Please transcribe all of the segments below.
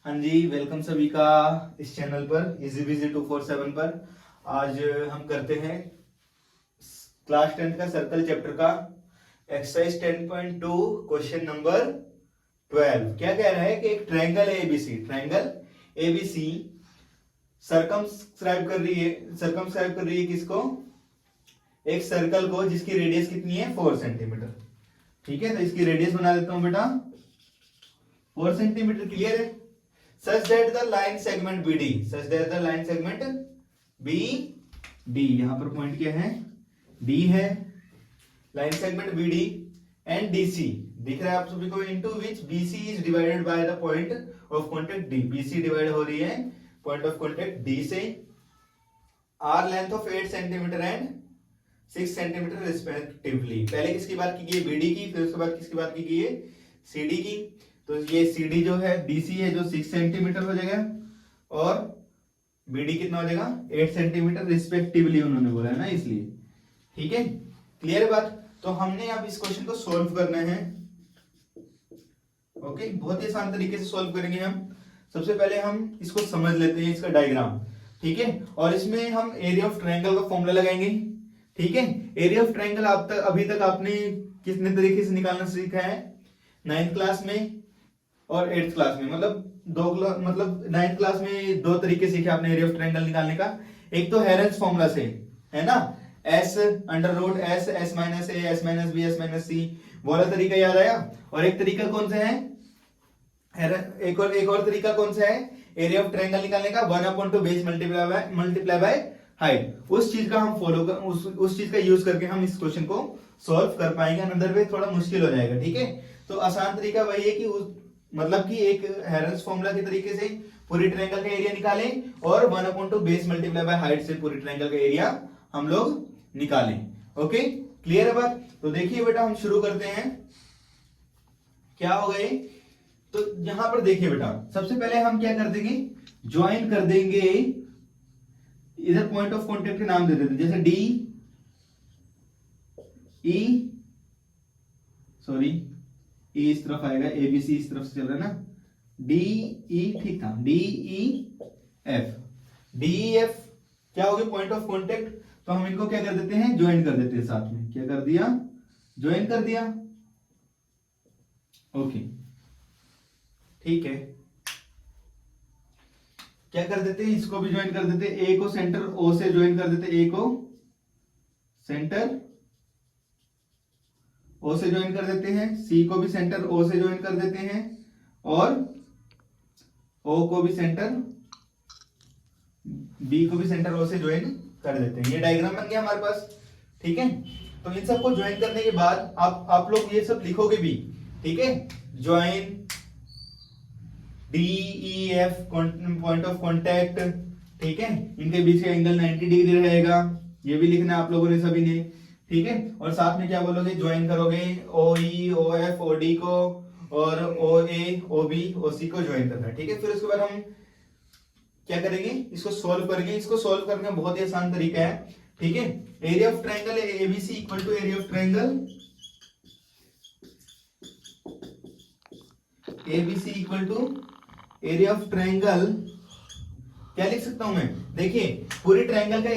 हाँ जी, वेलकम सभी का इस चैनल पर इजी बिजी 247 पर। आज हम करते हैं क्लास 10th का सर्कल चैप्टर का एक्सरसाइज 10.2 क्वेश्चन नंबर 12। क्या कह रहा है कि एक ट्रायंगल ट्रायंगल एबीसी सरकमस्क्राइब कर रही है किसको? एक सर्कल को जिसकी रेडियस कितनी है 4 सेंटीमीटर। ठीक है, तो इसकी रेडियस बना देता हूं बेटा 4 सेंटीमीटर। क्लियर है? such that the line segment BD यहां पर पॉइंट क्या है? D है। Line segment BD and DC दिख रहा है आप सभी को, into which BC is divided by the point of contact D। BC divide हो रही है पॉइंट ऑफ कांटेक्ट D से। R length of 8 centimetre and 6 centimetre respectively. पहले किसकी बात की गई? BD की। फिर उसके बाद किसकी बात की गई है? CD की। तो ये CD जो है DC है जो 6 सेंटीमीटर हो जाएगा और BD कितना हो जाएगा 8 सेंटीमीटर रिस्पेक्टिवली उन्होंने बोला है ना, इसलिए। ठीक है, क्लियर है बात? तो हमने अब इस क्वेश्चन को सॉल्व करना है। ओके, बहुत ही आसान तरीके से सॉल्व करेंगे हम। सबसे पहले हम इसको समझ लेते हैं, इसका डायग्राम। ठीक है, और इसमें हम एरिया ऑफ ट्रायंगल का फॉर्मूला लगाएंगे। ठीक है, एरिया ऑफ ट्रायंगल अभी तक आपने कितने तरीके से निकालना सीखा है? 9th क्लास में और 8th क्लास में, मतलब 9th क्लास में दो तरीके सीखे आपने एरिया ऑफ ट्रायंगल निकालने का। एक तो हेरेंस फॉर्मूला से, है ना, S under root S minus A S minus B S minus C, वो वाला तरीका याद आया? और एक तरीका कौन सा है? एक और तरीका कौन सा है एरिया ऑफ ट्रायंगल निकालने का? 1/2 बेस मल्टीप्लाई बाय हाइट। उस चीज का हम फॉलो कर उस चीज का यूज करके हम इस क्वेश्चन को सॉल्व कर पाएंगे। अनदर वे थोड़ा मुश्किल हो जाएगा। ठीक है, तो आसान तरीका वही है कि मतलब कि एक हेरेंस फॉर्मूला के तरीके से पूरी ट्रायंगल का एरिया निकालें और 1/2 बेस मल्टीप्लाई बाय हाइट से पूरी ट्रायंगल का एरिया हम लोग निकालें। ओके, क्लियर है बात? तो देखिए बेटा, हम शुरू करते हैं। क्या हो गए? तो यहां पर देखिए बेटा, सबसे पहले हम क्या कर देंगे? ज्वाइन कर देंगे। इधर पॉइंट ऑफ कांटेक्ट के नाम दे देते, जैसे डी ई इस तरफ आएगा, ABC इस तरफ से चल रहा है ना, DE ठीक था, DEF क्या हो गया? Point of contact. तो हम इनको क्या कर देते हैं? ज्वाइन कर देते हैं साथ में। क्या कर दिया? ज्वाइन कर दिया। ओके, ठीक है, क्या कर देते हैं? इसको भी ज्वाइन कर देते हैं। ए को सेंटर O से ज्वाइन कर देते हैं, A को सेंटर O से ज्वाइन कर देते हैं, C को भी सेंटर O से ज्वाइन कर देते हैं और O को भी सेंटर B को भी सेंटर O से ज्वाइन कर देते हैं। ये डायग्राम बन गया हमारे पास। ठीक है, तो इन सबको ज्वाइन करने के बाद आप लोग ये सब लिखोगे भी। ठीक है, join DEF point of contact. ठीक है, इनके बीच का एंगल 90 डिग्री रहेगा, ये भी लिखना है आप लोगों ने सभी ने। ठीक है, और साथ में क्या बोलोगे? ज्वाइन करोगे OE OF OD को और OA OB OC को ज्वाइन करना है। ठीक है, फिर उसके बाद हम क्या करेंगे? इसको सॉल्व करेंगे। इसको सॉल्व करने का बहुत ही आसान तरीका है। ठीक है, area of triangle ABC equal to area of triangle ABC equal to area of triangle. क्या लिख सकता हूं मैं? देखिए, पूरी ट्रायंगल का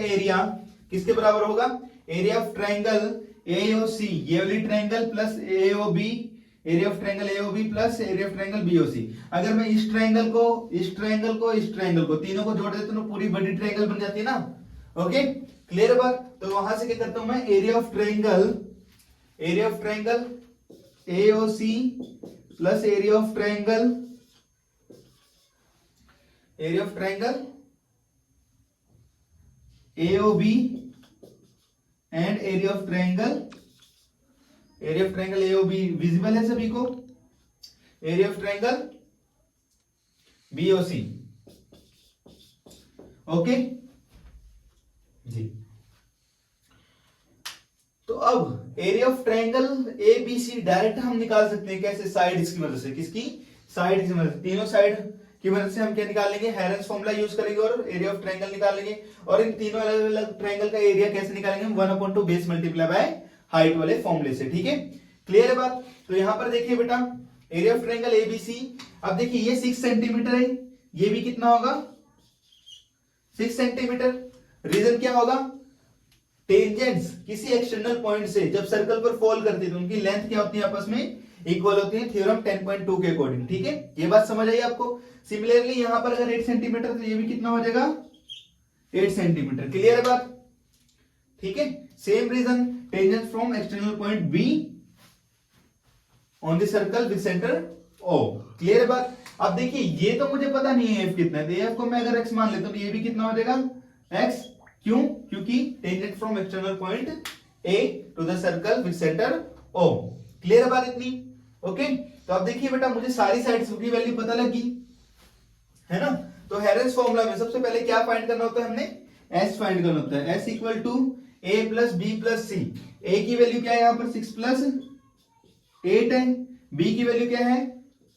एरिया किसके बराबर होगा? एरिया ऑफ ट्रायंगल AOC, ये वाली triangle plus AOB, area of triangle AOB plus area of triangle BOC। अगर मैं इस ट्रायंगल को तीनों को जोड़ देता हूं तो पूरी बड़ी ट्रायंगल बन जाती है ना। ओके, क्लियर बात? तो वहां से क्या करता हूं मैं? Area of triangle AOC plus area of triangle AOB and area of triangle AOB visible है सभी को? Area of triangle BOC। Okay जी, तो अब area of triangle ABC direct हम निकाल सकते हैं। कैसे? साइड्स की मदद से। किसकी? साइड की मदद से। तीनों साइड की मदद से हम क्या निकाल लेंगे? हेरेंस फॉर्मूला यूज करेंगे और एरिया ऑफ ट्रायंगल निकाल लेंगे। और इन तीनों अलग अलग ट्रायंगल का एरिया कैसे निकालेंगे? हम 1/2 बेस मल्टीप्लाई बाय हाइट वाले फॉर्मूले से। ठीक है, क्लियर है बात? तो यहां पर देखिए बेटा, एरिया ऑफ ट्रायंगल ABC अब देखिए ये 6 सेंटीमीटर है, ये भी कितना होगा 6 सेंटीमीटर। रीजन क्या होगा, टेंजेंट्स किसी एक्सटर्नल पॉइंट से जब सर्कल पर फॉल करती है तो उनकी लेंथ क्या होती है, आपस में इक्वल होती है, थ्योरम 10.2 के अकॉर्डिंग। ठीक है, ये बात समझ आई आपको। सिमिलरली यहां पर अगर 8 सेंटीमीटर तो ये भी कितना हो जाएगा 8 सेंटीमीटर। क्लियर है बात? ठीक है, same reason, tangent from external point B on the circle with centre O. Clear है बात? अब देखिए ये तो मुझे पता नहीं है एफ कितना है, तो एफ को मैं अगर एक्स मान लेता हूं तो ये भी कितना हो जाएगा एक्स। क्यों? क्योंकि tangent from external point A to the circle with centre O. Clear है बात इतनी? ओके, तो अब देखिए बेटा मुझे सारी साइड्स की वैल्यू पता लगी है ना। तो हेरेंस फॉर्मूला में सबसे पहले क्या फाइंड करना होता है, हमने एस फाइंड करना होता है। S equal to A plus B plus C. A की वैल्यू क्या है यहां पर 6 प्लस 8 है, बी की वैल्यू क्या है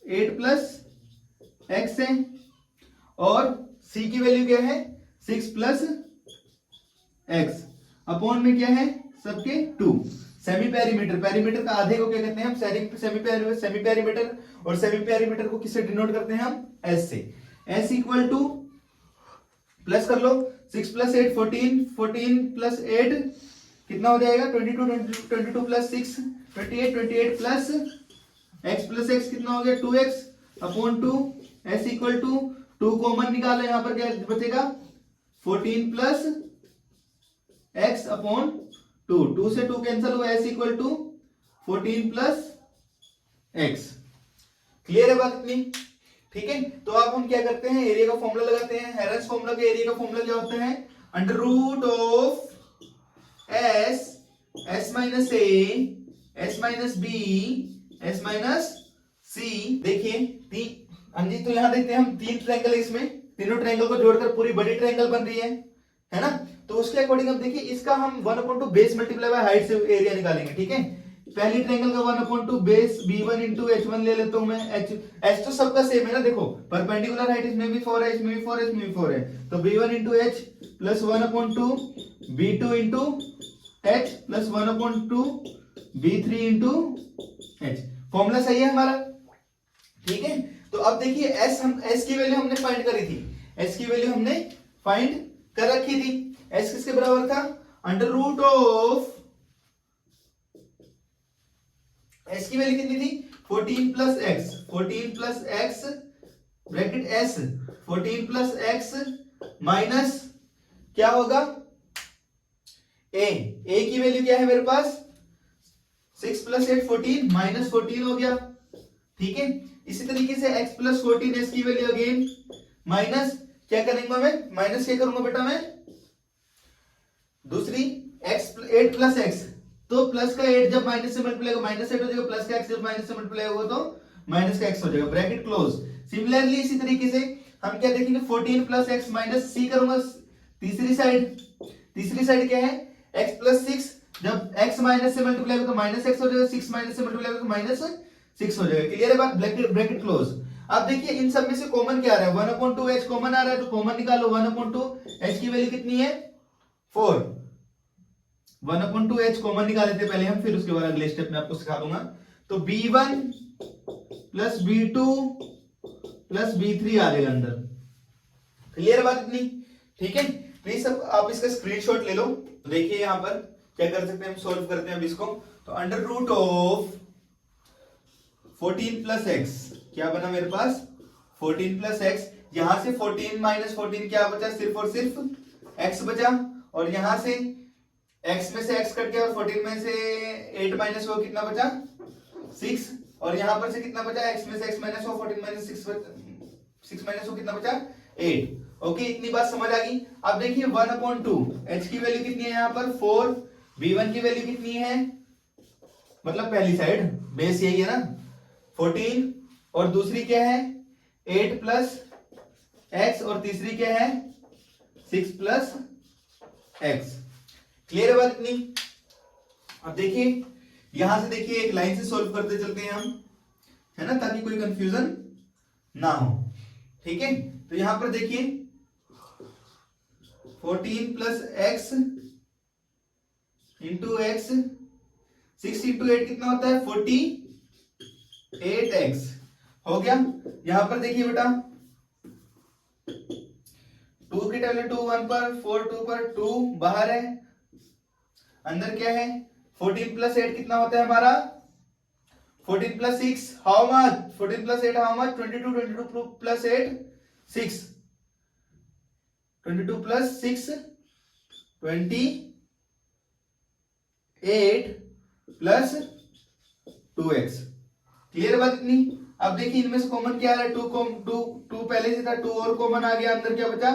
8 प्लस एक्स है, और सी की वैल्यू क्या है 6 प्लस एक्स, अपॉन में क्या है सबके 2। सेमी पेरीमीटर, पेरीमीटर का आधे को क्या कहते हैं हम सेमी पेरीमीटर, और सेमी पेरीमीटर को किससे डिनोट करते हैं हम एस से। एस इक्वल टू प्लस कर लो 6 प्लस 8 14, 14 प्लस 8 कितना हो जाएगा 22, 22 प्लस 6 28, 28 प्लस x कितना हो गया 2x upon 2। S equal to 2 common निकालो, यहां पर क्या बचेगा 14 प्लस x अपॉन 2, 2 से 2 कैंसिल हुआ, S equal to 14 plus x। Clear है बात इतनी? ठीक है, तो अब हम क्या करते हैं, एरिया का फॉर्मूला लगाते हैं। हेरेंस फॉर्मूला का एरिया का फॉर्मूला क्या होता है, under root of S minus A, S minus B, S minus C. देखिए हाँ जी, तो यहां देखते हैं हम 3 ट्रायंगल है, इसमें तीनों ट्रायंगल को जोड़कर पूरी बड़ी ट्रायंगल बन रही है ना। तो उसके अकॉर्डिंग अब देखिए इसका हम 1/2 बेस मल्टीप्लाई बाय हाइट से एरिया निकालेंगे। ठीक है, पहली ट्रायंगल का 1/2 बेस b1 इंटू h1 ले लेता हूं मैं। h तो सबका सेम है ना, देखो परपेंडिकुलर हाइट इसमें भी 4 है, इसमें भी 4 है, इसमें भी 4 है, तो b1 into h plus 1/2 b2 into h plus 1/2 b3 into h। Formula सही है हमारा? ठीक है, तो अब देखिए s की वैल्यू हमने फाइंड करी थी, s की वैल्यू हमने फाइंड कर रखी थी। s किसके बराबर था, अंडर रूट ऑफ s की वैल्यू कितनी थी 14 plus x, 14 plus x bracket s 14 plus x minus क्या होगा a की वैल्यू क्या है मेरे पास 6 प्लस 8 14 माइनस 14 हो गया। ठीक है, इसी तरीके से x प्लस 14 s की वैल्यू अगेन माइनस क्या करेंगे मैं, माइनस क्या करूंगा बेटा मैं, दूसरी x 8 प्लस x, तो प्लस का 8 जब माइनस से मल्टीप्लाई होगा माइनस 8 हो जाएगा, प्लस का x जब माइनस से मल्टीप्लाई होगा तो माइनस का x हो जाएगा, ब्रैकेट क्लोज। सिमिलरली इसी तरीके से हम क्या देखेंगे 14 प्लस x माइनस c करूंगा तीसरी साइड क्या है x प्लस 6, जब x माइनस से मल्टीप्लाई होगा तो माइनस x हो जाएगा, 6 माइनस से मल्टीप्लाई होगा तो माइनस 6 हो जाएगा। क्लियर है बात? Bracket close. अब देखिए इन सब में से कॉमन क्या आ रहा है 1/2 h कॉमन आ रहा है, तो कॉमन निकालो 1/2 h की वैल्यू कितनी है 4, 1/2 h कॉमन निकाल लेते पहले हम, फिर उसके बाद अगले स्टेप में आपको सिखा दूंगा। तो b1 plus b2 plus b3 आ जाएगा अंदर। क्लियर बात इतनी? ठीक है, प्लीज आप इसका स्क्रीनशॉट ले लो। तो देखिए यहां पर क्या कर सकते हैं हम, सॉल्व करते हैं अब इसको। तो under root of 14 plus x क्या बना मेरे पास 14 प्लस एक्स, यहां से 14 माइनस 14 क्या बचा, सिर्फ और सिर्फ x बचा, और यहां से x में से x कट गया और 14 में से 8 माइनस हुआ कितना बचा 6, और यहां पर से कितना बचा x में से x माइनस हुआ 14 माइनस 6 माइनस हुआ कितना बचा 8। ओके, इतनी बात समझ आ गई। अब देखिए 1/2 h की वैल्यू कितनी है यहां पर 4, b1 की वैल्यू कितनी है, मतलब पहली साइड बेस यही है ना 14, और दूसरी क्या है 8 प्लस x, और तीसरी क्या है 6 प्लस x। क्लियर है बात इतनी? अब देखिए यहां से देखिए एक लाइन से सॉल्व करते चलते हैं हम, है ना, ताकि कोई कंफ्यूजन ना हो। ठीक है, तो यहां पर देखिए 14 plus x into x, 6 into 8 कितना होता है 48x, हो गया। यहां पर देखिए बेटा 2 की वैल्यू 2 1 पर, 4 2 पर, 2 बाहर है, अंदर क्या है 14 प्लस 8 कितना होता है हमारा 14 plus 6 how much 14 plus 8 how much 22 22 plus 8 6 22 plus 6 28 plus 2x। Clear बात इतनी। अब देखिए इनमें से कॉमन क्या आ रहा है 2 पहले से था 2 और कॉमन आ गया, अंदर क्या बचा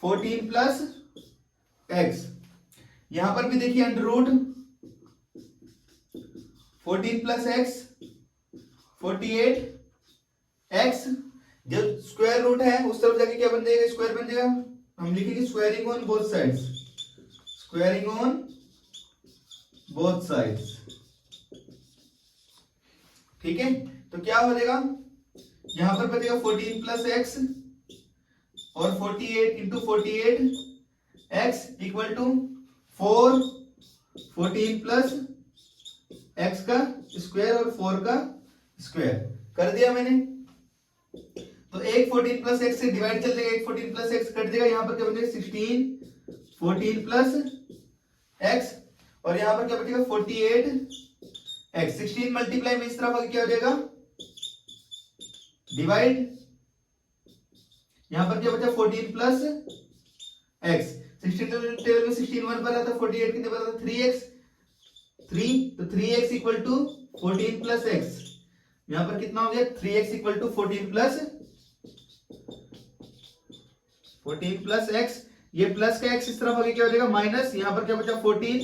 14 प्लस x। यहां पर भी देखिए under root 14 plus x 48 x। जब स्क्वायर रूट है उस तरफ जाके क्या बन जाएगा स्क्वायर बन जाएगा, हम लिखेंगे squaring on both sides, squaring on both sides. ठीक है, तो क्या हो जाएगा यहां पर बचेगा 14 प्लस x और 48 into 48 x equal to 4 14 plus x का स्क्वायर और 4 का स्क्वायर कर दिया मैंने। तो एक 14 प्लस x से डिवाइड चल जाएगा, एक 14 प्लस x कट जाएगा, यहां पर क्या बनेगा 16 14 प्लस x और यहां पर क्या बचेगा 48 x। 16 मल्टीप्लाई में इस तरफ आगे क्या हो जाएगा डिवाइड, यहां पर क्या बचा 14 प्लस x। 16 टेबल में 16 1 पर आता, 48 कितने पर आता 3x 3, तो 3x equal to 14 plus x। यहां पर कितना हो गया 3x equal to 14 plus x। ये प्लस का x इस तरफ आगे क्या हो जाएगा माइनस, यहां पर क्या बचा 14,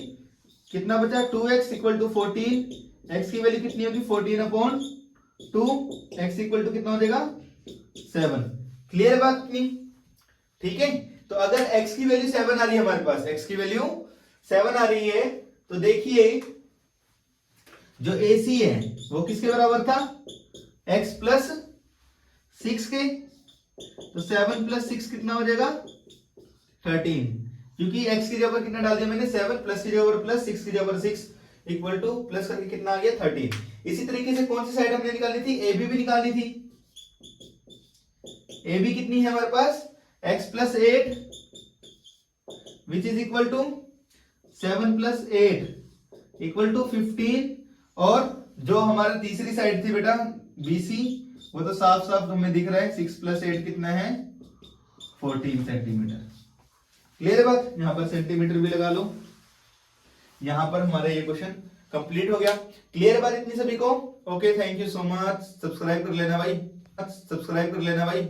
कितना बचा 2x इक्वल टू 14, x की वैल्यू कितनी होगी 14 अपॉन 2, x इक्वल टू कितना हो जाएगा 7। क्लियर बात नहीं। ठीक है, तो अगर x की वैल्यू 7 आ रही है हमारे पास, x की वैल्यू 7 आ रही है, तो देखिए जो AC है वो किसके बराबर था x प्लस 6 के, तो 7 प्लस 6 कितना हो जाएगा 13, क्योंकि x की जगह पर कितना डाल दिया मैंने 7, प्लस की जगह पर प्लस, 6 की जगह पर 6 इक्वल टू प्लस करके कितना आ गया 13। इसी तरीके से कौन सी साइड हमने निकालनी थी AB भी निकालनी थी। AB कितनी है हमारे पास x plus 8 which is equal to 7 plus 8 equal to 15, और जो हमारा तीसरी साइड थी बेटा BC वो तो साफ साफ हमें दिख रहा है 6 प्लस 8 कितना है 14 सेंटीमीटर। क्लियर है बात, यहां पर सेंटीमीटर भी लगा लो। यहां पर हमारा ये क्वेश्चन कंप्लीट हो गया। क्लियर बात इतनी सभी को। Okay, thank you so much. Subscribe कर लेना भाई, सब्सक्राइब कर लेना भाई।